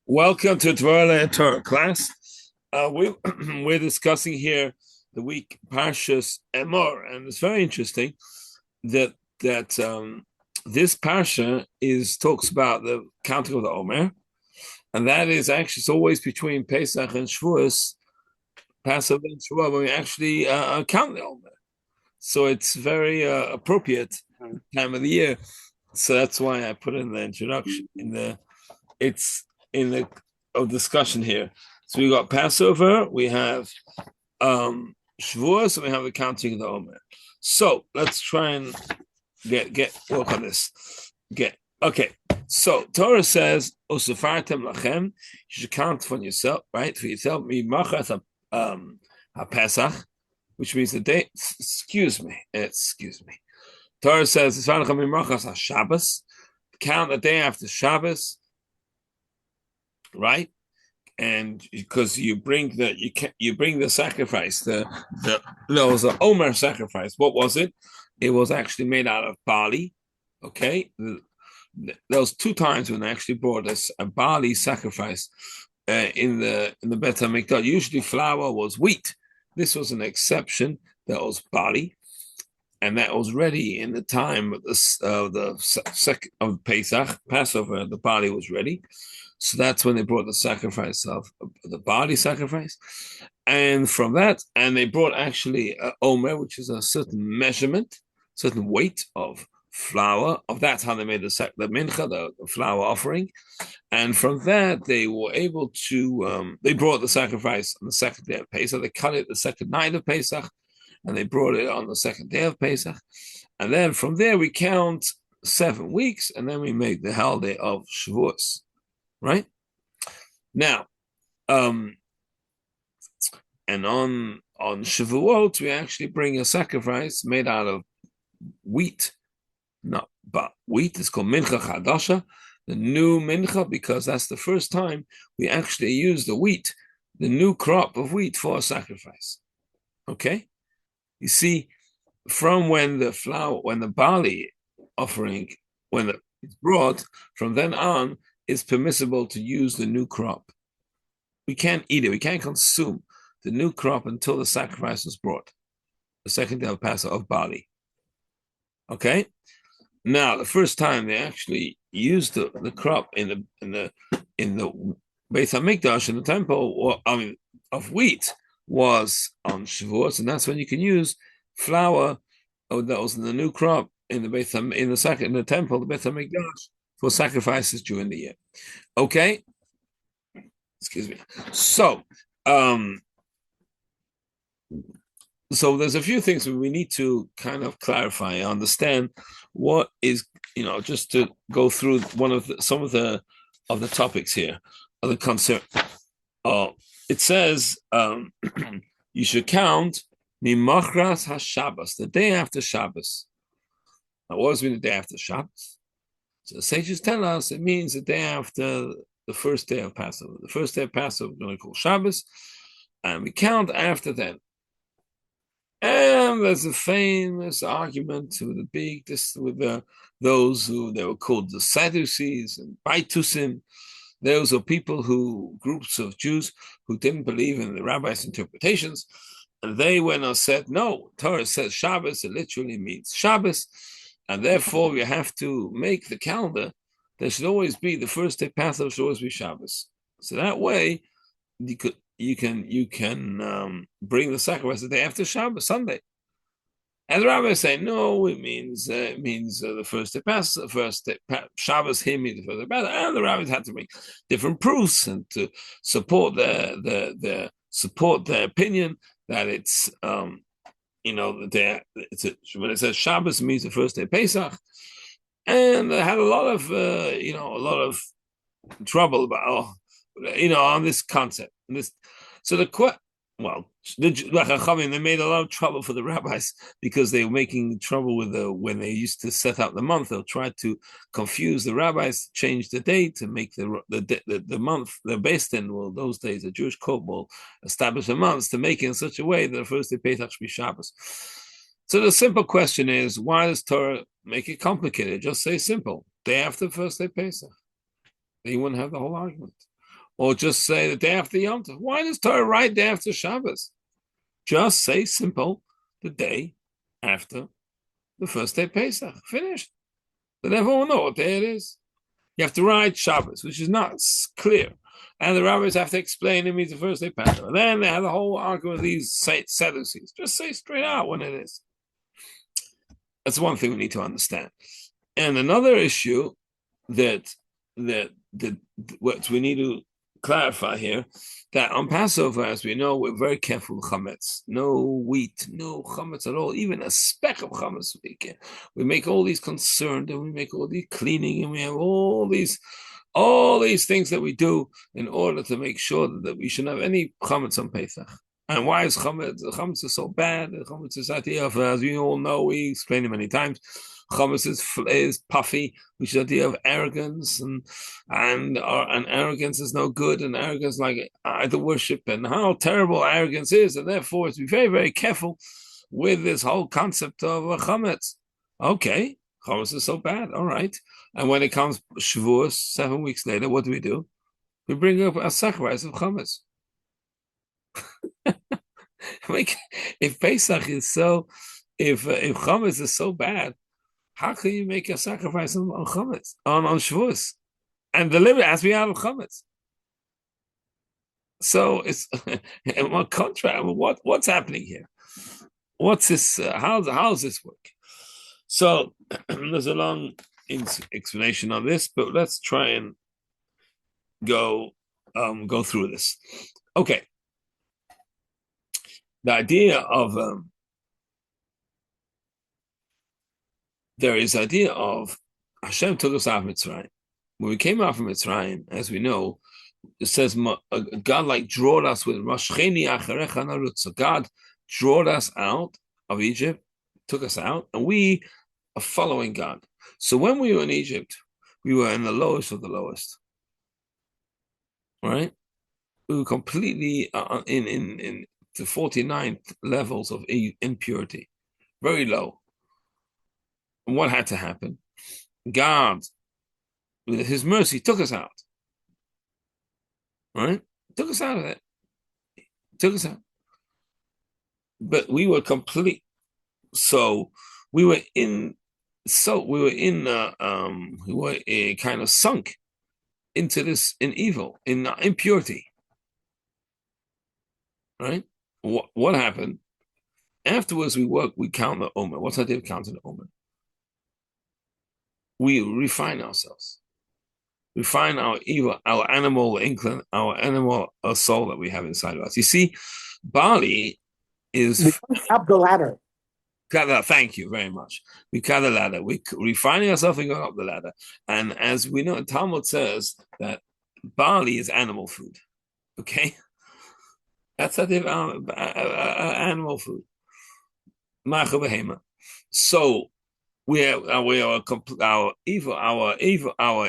Welcome to Dvarla Torah class. We're discussing here the week Parshas Emor, and it's very interesting that this parsha talks about the counting of the Omer, and that is actually it's always between Pesach and Shavuos, Passover and Shavuot when we actually count the Omer. So it's very appropriate time of the year. So that's why I put in the introduction it's in the discussion here. So we got Passover, we have Shavuos, and we have the counting of the Omer. So let's try and get work on this. Okay. So Torah says, "Usafartem lachem." You should count for yourself, right? For yourself, mi machas a Pesach, which means the day. Excuse me. Torah says, "Usafartem mi machas a Shabbos." Count the day after Shabbos, right? And because you bring the sacrifice, there was an Omer sacrifice. What was it? It was actually made out of barley. Okay, there was two times when they actually brought us a barley sacrifice in the Bet HaMikdash. Usually flour was wheat. This was an exception. That was barley, and that was ready in the time of the second of Pesach, Passover. The barley was ready. So that's when they brought the sacrifice of the barley sacrifice. And from that, and they brought actually Omer, which is a certain measurement, certain weight of flour. Of that's how they made the mincha, the flour offering. And from that, they were able to, they brought the sacrifice on the second day of Pesach. They cut it the second night of Pesach, and they brought it on the second day of Pesach. And then from there, we count 7 weeks, and then we make the holiday of Shavuos. Right now, and on Shavuot, we actually bring a sacrifice made out of wheat. Not but wheat is called mincha chadasha, the new mincha, because that's the first time we actually use the wheat, the new crop of wheat for a sacrifice. Okay, you see, from when the barley offering, it's brought, from then on, it's permissible to use the new crop. We can't eat it. We can't consume the new crop until the sacrifice was brought, the second day of Passover of barley. Okay. Now, the first time they actually used the crop in the Beit Hamikdash in the temple, of wheat, was on Shavuot, and that's when you can use flour that was in the new crop in the temple, the Beit Hamikdash, for sacrifices during the year. Okay, excuse me. Um, so there's a few things we need to kind of clarify, understand what is, just to go through some of the topics here, of the concern. It says you should count Mimachras HaShabbos, the day after Shabbos. Now, what does it mean the day after Shabbos? So the sages tell us it means the day after the first day of Passover. The first day of Passover we're going to call Shabbos, and we count after that. And there's a famous argument with those who they were called the Sadducees and Baitusim. Those are groups of Jews who didn't believe in the rabbis' interpretations. And they went and said, no, Torah says Shabbos, it literally means Shabbos. And therefore, we have to make the calendar. There should always be the first day Passover should always be Shabbos. So that way, you can bring the sacrifice the day after Shabbos, Sunday. And the rabbis say no, it means the first day Passover, the first day Shabbos here means the first day Passover, and the rabbis had to make different proofs and to support their opinion that it's when it says Shabbos, it means the first day Pesach, and they had a lot of trouble about on this concept. So they made a lot of trouble for the rabbis because they were making trouble with when they used to set up the month. They'll try to confuse the rabbis, change the date to make the month they're based in. Well, those days a Jewish court will establish a month to make it in such a way that the first day Pesach should be Shabbos. So the simple question is, why does Torah make it complicated? Just say simple: day after the first day Pesach. Then you wouldn't have the whole argument. or just say the day after Yom Tov. Why does Torah write day after Shabbos? Just say simple, the day after the first day of Pesach. Finished. Then everyone will know what day it is. You have to write Shabbos, which is not clear. And the rabbis have to explain it means the first day Pesach. And then they have the whole argument with these Sadducees. Just say straight out when it is. That's one thing we need to understand. And another issue that what we need to clarify here, that on Passover, as we know, we're very careful with chametz. No wheat, no chametz at all. Even a speck of chametz we make all these concerned, and we make all these cleaning, and we have all these things that we do in order to make sure that we shouldn't have any chametz on Pesach. And why is chametz? Chametz is so bad. Chametz is idea of, as we all know, we explained it many times. Chametz is puffy, which is the idea of arrogance, and arrogance is no good, and arrogance like idol worship, and how terrible arrogance is, and therefore it's to be very, very careful with this whole concept of chametz. Okay, chametz is so bad, all right. And when it comes Shavuot, 7 weeks later, what do? We bring up a sacrifice of chametz. Like, if Pesach is so, if chametz is so bad, how can you make a sacrifice on chametz, on Shavuos? And the limit has to be out of chametz. So it's what contrast. What's happening here? What's this? How does this work? So there's a long explanation on this, but let's try and go through this. Okay. The idea of there is idea of Hashem took us out of Mitzrayim. When we came out from Mitzrayim, as we know, it says God like drawed us with Rashcheni Acharecha Narut. So God drawed us out of Egypt, took us out, and we are following God. So when we were in Egypt, we were in the lowest of the lowest. Right? We were completely in the 49th levels of impurity, very low. And what had to happen? God, with His mercy, took us out. Right? Took us out of that. Took us out. But we were complete. So we were in. So we were in. We were kind of sunk into this in evil, in impurity. Right? What happened? Afterwards, we count the Omer. What's the idea of counting the Omer? We refine ourselves. Refine our evil, our animal inkling, our animal soul that we have inside of us. You see, Bali is up the ladder. Thank you very much. We cut the ladder. We refining ourselves and going up the ladder. And as we know, Talmud says that barley is animal food. Okay, that's a animal food. So our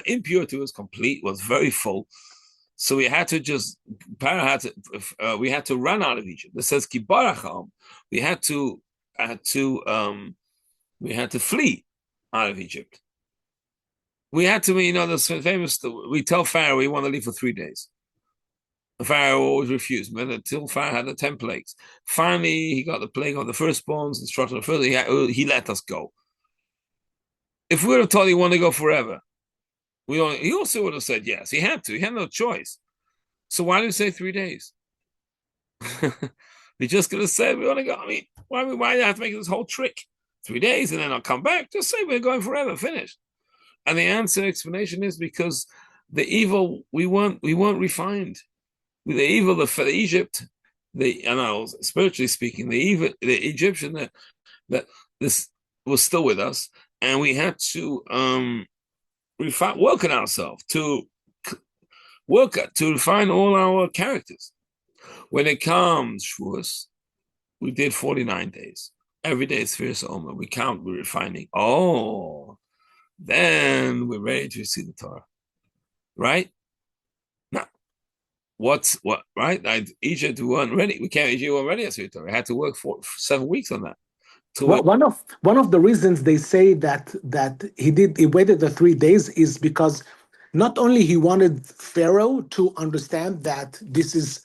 impurity was complete, was very full. So we had to we had to run out of Egypt. It says Kibaracham. We had to flee out of Egypt. We had to, this famous. We tell Pharaoh we want to leave for 3 days. The Pharaoh always refused, but until Pharaoh had the 10 plagues. Finally, he got the plague on the firstborns, instructed further. He let us go. If we would have told he wanted to go forever, he also would have said yes. He had to. He had no choice. So why did he say 3 days? We just could have said we want to go. I mean, why do you have to make this whole trick? 3 days and then I'll come back. Just say we're going forever. Finish. And the explanation is because the evil we weren't refined. The evil for Egypt, spiritually speaking, the Egyptian that this was still with us, and we had to work on ourselves to refine all our characters. When it comes Shavuos, we did 49 days. Every day is Pesach Omer. We count, we're refining. Oh, then we're ready to receive the Torah. Right? Now, right? Egypt, we weren't ready. Egypt weren't ready to receive the Torah. We had to work for 7 weeks on that. Well, one of the reasons they say that he waited the 3 days is because Not only he wanted Pharaoh to understand that this is,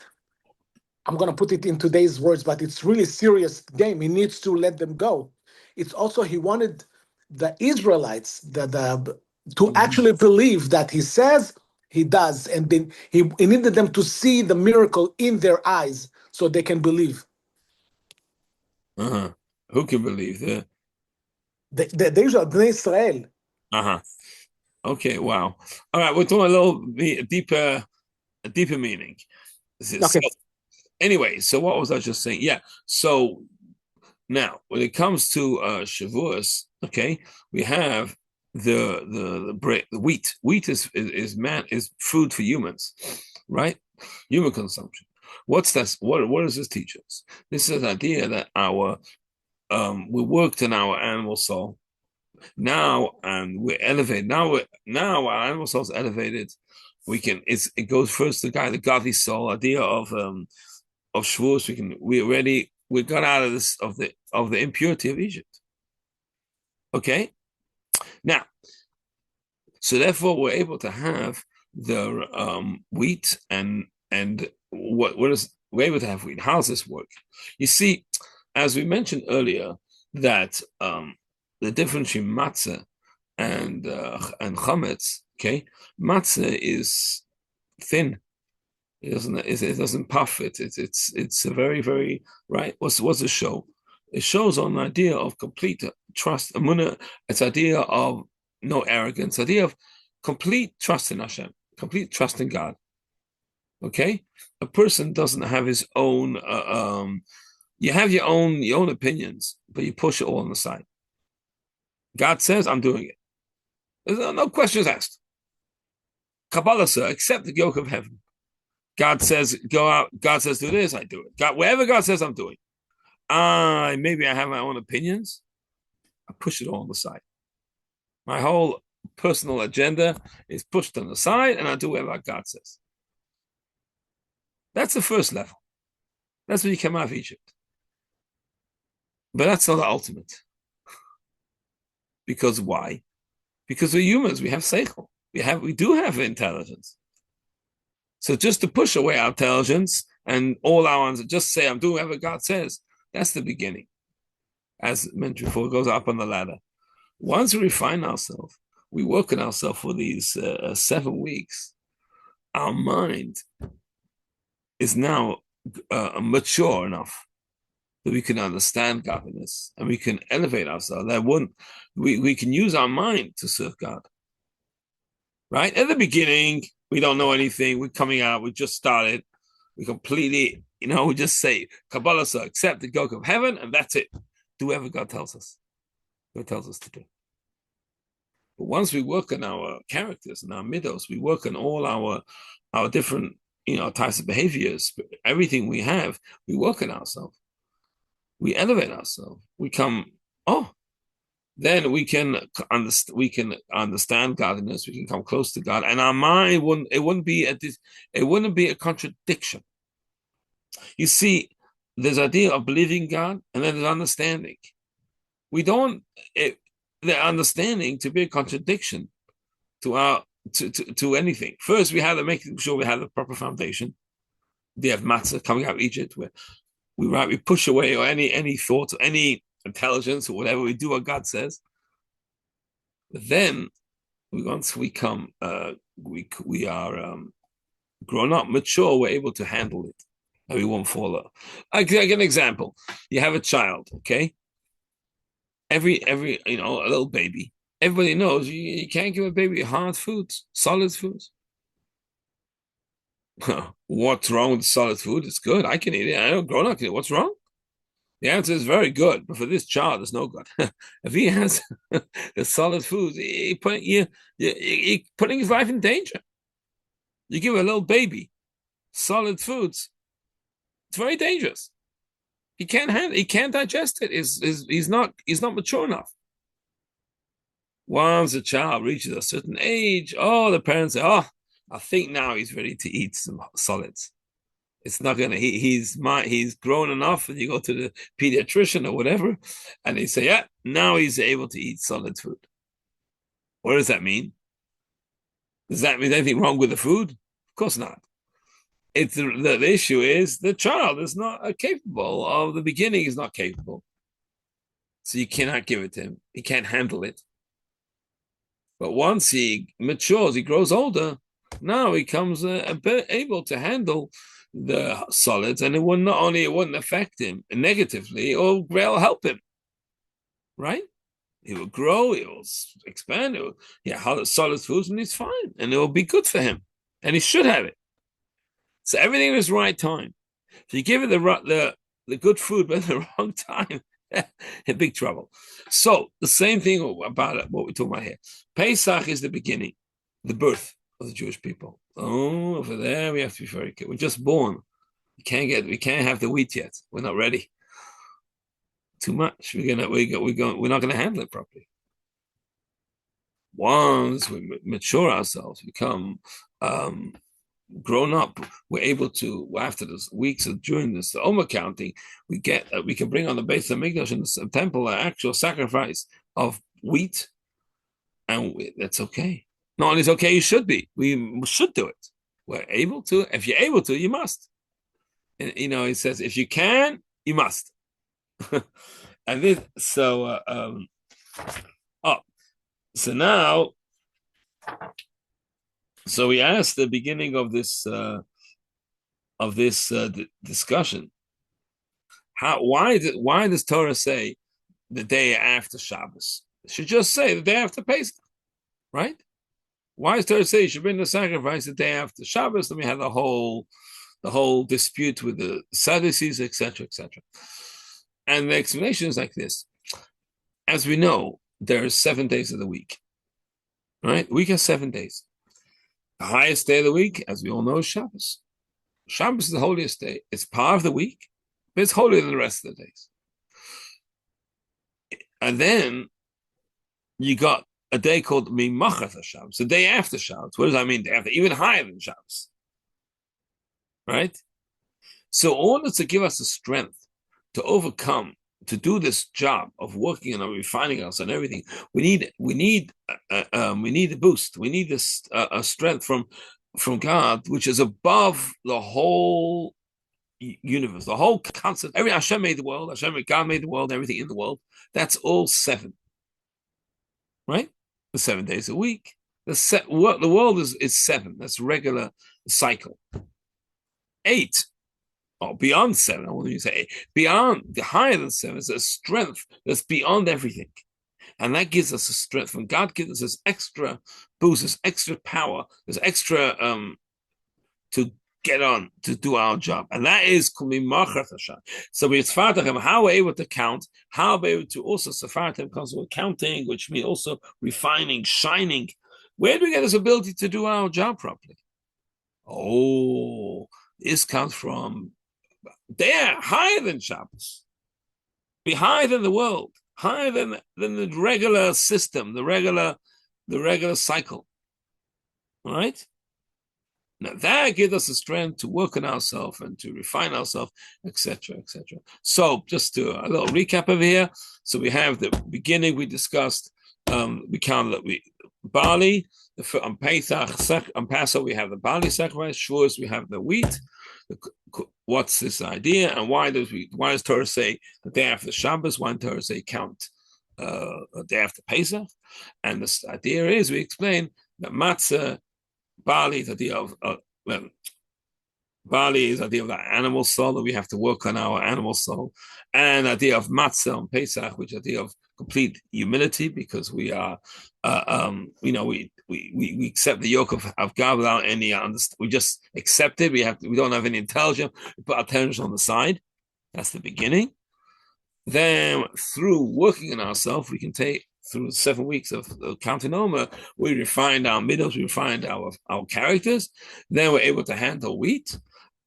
I'm going to put it in today's words, but it's really serious game. He needs to let them go. It's also he wanted the Israelites to actually believe that he says he does, and then he needed them to see the miracle in their eyes so they can believe. Uh-huh. Who can believe that? The Israel, Bnei Israel. Uh-huh. Okay, wow. All right, we're talking a little deeper meaning. So, Okay, anyway, so what was I just saying? Yeah. So now, when it comes to Shavuos, okay, we have the bread, the wheat. Wheat is food for humans, right? Human consumption. What's that? What does this teach us? This is an idea that our we worked in our animal soul now, and we're elevated. Now our animal soul is elevated. It goes first the godly soul idea of Shavuos. We got out of this of the impurity of Egypt. Okay, now so therefore we're able to have the wheat and what is we're able to have wheat. How does this work? You see, as we mentioned earlier, that the difference between matzah and chametz. Okay, matzah is thin. It doesn't puff. It's a very right. What's a show? It shows on the idea of complete trust. Amuna. It's idea of no arrogance. Idea of complete trust in Hashem. Complete trust in God. Okay, a person doesn't have his own. You have your own opinions, but you push it all on the side. God says, "I'm doing it." There's no questions asked. Kabbalah, sir, accept the yoke of heaven. God says, go out. God says, do this, I do it. God, whatever God says, I'm doing. Maybe I have my own opinions. I push it all on the side. My whole personal agenda is pushed on the side, and I do whatever God says. That's the first level. That's when you come out of Egypt. But that's not the ultimate. Because why? Because we're humans. We have seichel. We do have intelligence. So just to push away our intelligence and all our answers, just say, I'm doing whatever God says, that's the beginning. As mentioned before, it goes up on the ladder. Once we refine ourselves, we work on ourselves for these 7 weeks. Our mind is now mature enough that we can understand godliness and we can elevate ourselves. We can use our mind to serve God. Right? At the beginning, we don't know anything. We're coming out, we just started. We completely, we just say, Kabbalah, so accept the yoke of heaven, and that's it. Do whatever God tells us. God tells us to do. But once we work on our characters and our middos, we work on all our different, types of behaviors, everything we have, we work on ourselves. We elevate ourselves. We come, then we can understand godliness. We can come close to God, and our mind wouldn't be a contradiction. You see, there's idea of believing God, and then there's understanding. We don't the understanding to be a contradiction to our to anything. First, we have to make sure we have the proper foundation. We have matzah coming out of Egypt, where we push away or any thoughts or any intelligence or whatever. We do what God says. But then, once we come, we are grown up, mature. We're able to handle it, and we won't fall off. I give an example. You have a child, okay? Every a little baby. Everybody knows you can't give a baby hard foods, solid foods. What's wrong with solid food? It's good. I can eat it. I know grown up can eat it. What's wrong? The answer is very good, but for this child, it's no good. If he has the solid foods, you're putting his life in danger. You give a little baby solid foods, it's very dangerous. He can't handle. He can't digest it. He's not mature enough. Once a child reaches a certain age, the parents say, "Oh, I think now he's ready to eat some solids." It's not gonna. He's grown enough, and you go to the pediatrician or whatever, and they say, "Yeah, now he's able to eat solid food." What does that mean? Does that mean anything wrong with the food? Of course not. It's the issue is the child is not capable of the beginning is not capable, so you cannot give it to him. He can't handle it. But once he matures, he grows older. Now he becomes able to handle the solids, and it will not only it wouldn't affect him negatively, it will help him, right? He will grow, he will expand, solid foods, and he's fine, and it will be good for him, and he should have it. So everything in its right time. If you give it the good food but at the wrong time, in big trouble. So the same thing about it, what we're talking about here. Pesach is the beginning, the birth of the Jewish people. Oh, over there we have to be very careful. We're just born. We can't have the wheat yet. We're not ready. Too much. We're not gonna handle it properly. Once we mature ourselves, become grown up, we're able to, after this weeks of during this Omer counting, we can bring on the base of Mikdash in the temple an actual sacrifice of wheat, and that's okay. Not only it's okay, you should be. We should do it. We're able to. If you're able to, you must. And, he says, if you can, you must. And this, so now, so we asked the beginning of this discussion. Why does Torah say the day after Shabbos? It should just say the day after Pesach, right? Why does Torah say you should bring the sacrifice the day after Shabbos? Then we have the whole dispute with the Sadducees, etc., etc. And the explanation is like this: as we know, there are 7 days of the week, right? The week has 7 days. The highest day of the week, as we all know, is Shabbos. Shabbos is the holiest day. It's part of the week, but it's holier than the rest of the days. And then you got a day called Mimachat Shabbos, the day after Shabbos. What does that mean? Day after, even higher than Shabbos, right? So, in order to give us the strength to overcome, to do this job of working on refining us and everything, we need a boost. We need this strength from God, which is above the whole universe, the whole concept. Hashem made the world. God made the world. Everything in the world. That's all 7, right? The 7 days a week. The world is 7. That's regular cycle. 8. Oh, beyond 7, I want to say 8. Beyond, the higher than 7 is a strength that's beyond everything. And that gives us a strength. When God gives us this extra boost, this extra power, this extra to get on, to do our job. And that is so it's how we're able to count, how we're able to also Safartim comes with counting, which means also refining, shining. Where do we get this ability to do our job properly? Oh, this comes from there, higher than Shabbos, be higher than the world, higher than the regular system, the regular cycle. All right. Now that gives us the strength to work on ourselves and to refine ourselves, etc., etc. So just to a little recap over here. So we have the beginning we discussed. We counted that barley. On Pesach, on Passover we have the barley sacrifice. Shavuos we have the wheat. What's this idea, and why does Torah say the day after Shabbos? Why does Torah say count the day after Pesach? And this idea is we explain that matzah, barley is the idea of barley is the idea of the animal soul, that we have to work on our animal soul, and the idea of matzah on Pesach, which is the idea of complete humility, because we are we accept the yoke of God without any understanding. We just accept it. We don't have any intelligence. We put our intelligence on the side. That's the beginning. Then through working on ourselves, we can take through 7 weeks of counting Omer, we refined our middles, we refined our characters. Then we're able to handle wheat.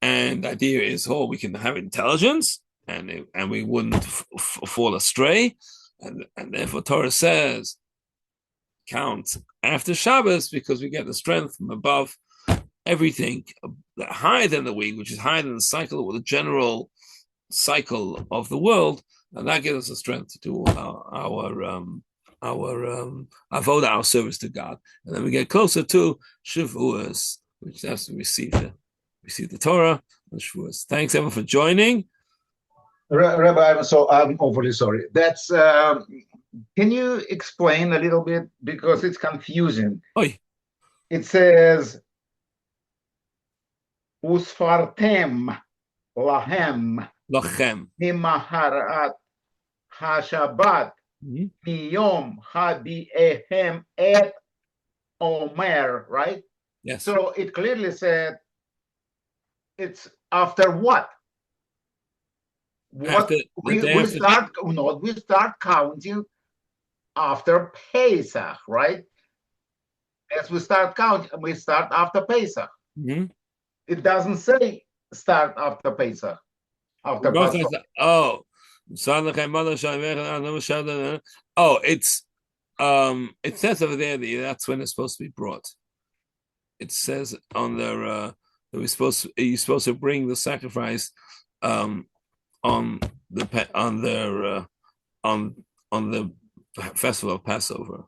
And the idea is, we can have intelligence, and we wouldn't fall astray. And therefore Torah says, count after Shabbos, because we get the strength from above everything higher than the week, which is higher than the cycle or the general cycle of the world, and that gives us the strength to do all avoda, our service to God, and then we get closer to Shavuos, which has to receive the Torah and Shavuos. Thanks everyone for joining. Rabbi, I'm overly sorry. That's can you explain a little bit because it's confusing? Oy. It says Usfartem lahem Lochem. mimaharat hashabat miyom habiehem et Omer, right? Yes. So it clearly said it's after what? What we start counting after Pesach, right? As we start counting, we start after Pesach. Mm-hmm. It doesn't say start after Pesach. After Passover. Oh, it's it says over there that that's when it's supposed to be brought. It says on there that you're supposed to bring the sacrifice on the festival of Passover.